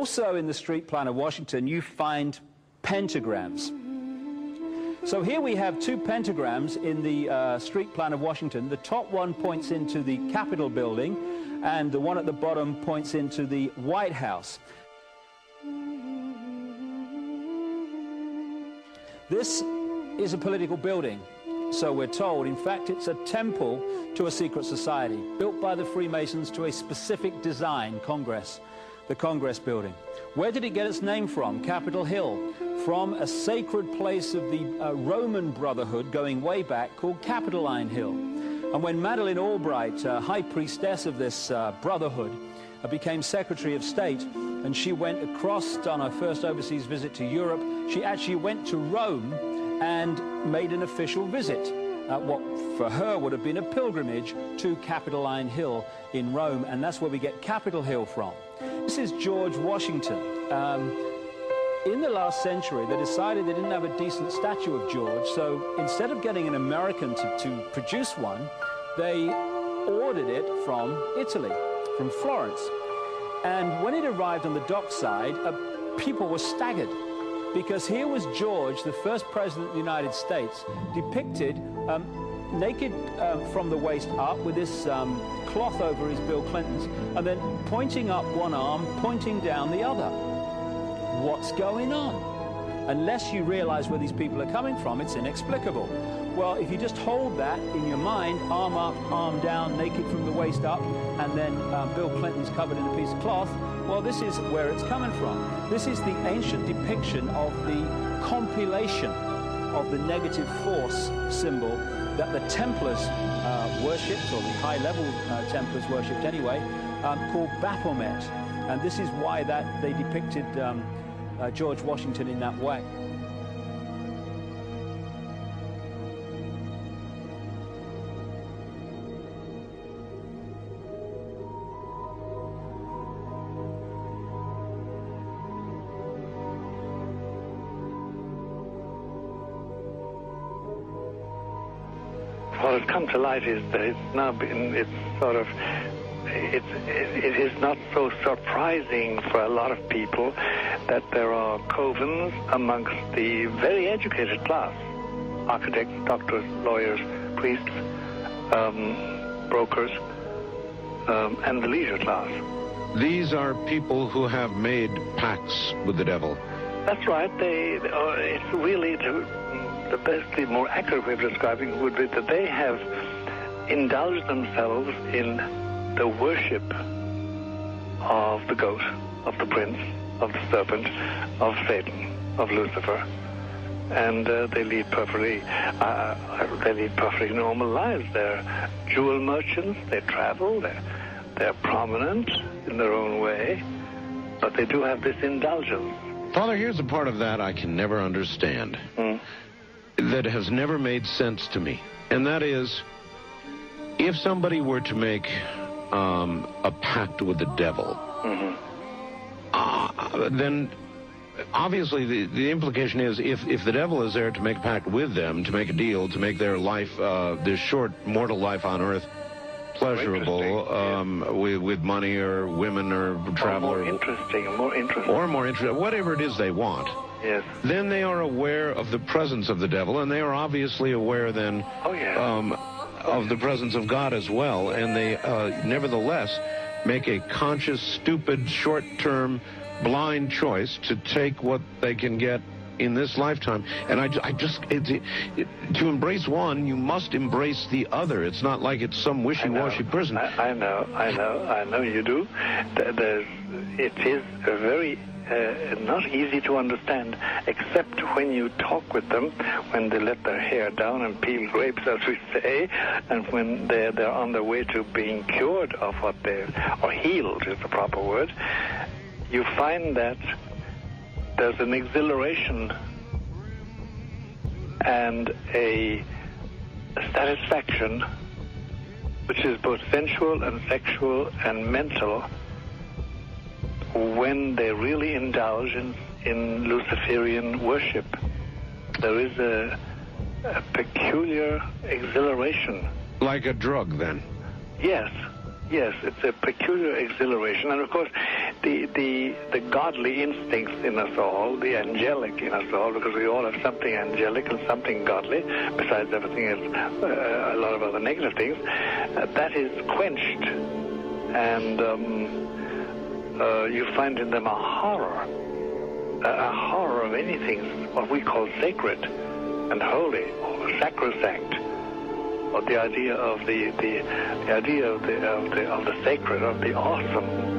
Also in the street plan of Washington, you find pentagrams. So here we have two pentagrams in the street plan of Washington. The top one points into the Capitol building, and the one at the bottom points into the White House. This is a political building, so we're told. In fact, it's a temple to a secret society, built by the Freemasons to a specific design, Congress, the Congress building. Where did it get its name from? Capitol Hill, from a sacred place of the Roman Brotherhood going way back called Capitoline Hill. And when Madeleine Albright, high priestess of this brotherhood, became Secretary of State, and she went across on her first overseas visit to Europe, she actually went to Rome and made an official visit, what for her would have been a pilgrimage to Capitoline Hill in Rome, and that's where we get Capitol Hill from. This is George Washington. In the last century, they decided they didn't have a decent statue of George, so instead of getting an American to produce one, they ordered it from Italy, from Florence. And when it arrived on the dockside, people were staggered, because here was George, the first president of the United States, depicted naked from the waist up with this cloth over his Bill Clinton's, and then pointing up one arm, pointing down the other. What's going on? Unless you realize where these people are coming from, it's inexplicable. Well, if you just hold that in your mind, arm up, arm down, naked from the waist up, and then Bill Clinton's covered in a piece of cloth, well, this is where it's coming from. This is the ancient depiction of the compilation of the negative force symbol that the Templars worshipped, or the high-level Templars worshipped anyway, called Baphomet. And this is why they depicted George Washington in that way. What has come to light is that it is not so surprising for a lot of people that there are covens amongst the very educated class, architects, doctors, lawyers, priests, brokers, and the leisure class. These are people who have made pacts with the devil. That's right. It's really the best, the more accurate way of describing it would be that they have indulged themselves in the worship of the goat, of the prince, of the serpent, of Satan, of Lucifer, and they lead perfectly normal lives. They're jewel merchants. They travel. They're prominent in their own way, but they do have this indulgence. Father, here's a part of that I can never understand. That has never made sense to me, and that is, if somebody were to make a pact with the devil, then obviously the implication is if the devil is there to make a pact with them, to make a deal, to make their life, this short mortal life on earth, pleasurable, with money or women or travel, or more interesting, whatever it is they want. Yes. Then they are aware of the presence of the devil, and they are obviously aware then of the presence of God as well, and they nevertheless make a conscious, stupid, short-term, blind choice to take what they can get in this lifetime. And to embrace one, you must embrace the other. It's not like it's some wishy-washy person. I know you do. It is a very not easy to understand, except when you talk with them, when they let their hair down and peel grapes, as we say, and when they're on their way to being cured of what or healed is the proper word. You find that there's an exhilaration and a satisfaction which is both sensual and sexual and mental when they really indulge in Luciferian worship. There is a peculiar exhilaration. Like a drug, then? Yes, it's a peculiar exhilaration. And of course, the godly instincts in us all, the angelic in us all, because we all have something angelic and something godly, besides everything else, a lot of other negative things, that is quenched. And you find in them a horror of anything, what we call sacred and holy, or sacrosanct, or the idea of the idea of the sacred, of the awesome.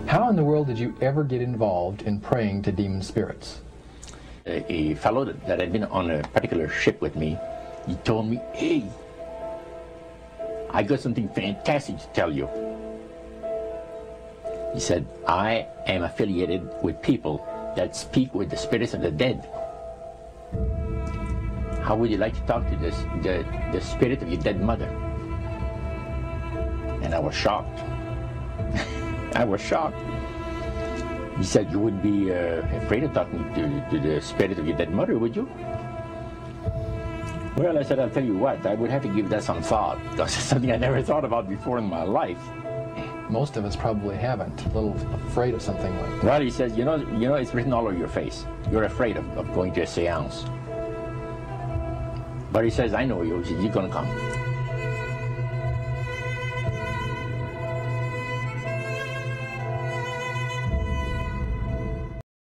How in the world did you ever get involved in praying to demon spirits? A fellow that had been on a particular ship with me, he told me, "Hey, I got something fantastic to tell you." He said, "I am affiliated with people that speak with the spirits of the dead. How would you like to talk to the spirit of your dead mother?" And I was shocked. I was shocked. He said, "You wouldn't be afraid of talking to the spirit of your dead mother, would you?" Well, I said, "I'll tell you what, I would have to give that some thought, because it's something I never thought about before in my life." Most of us probably haven't. A little afraid of something like that. Well, he says, you know, it's written all over your face. You're afraid of going to a seance. But he says, "I know you. He says, you're going to come."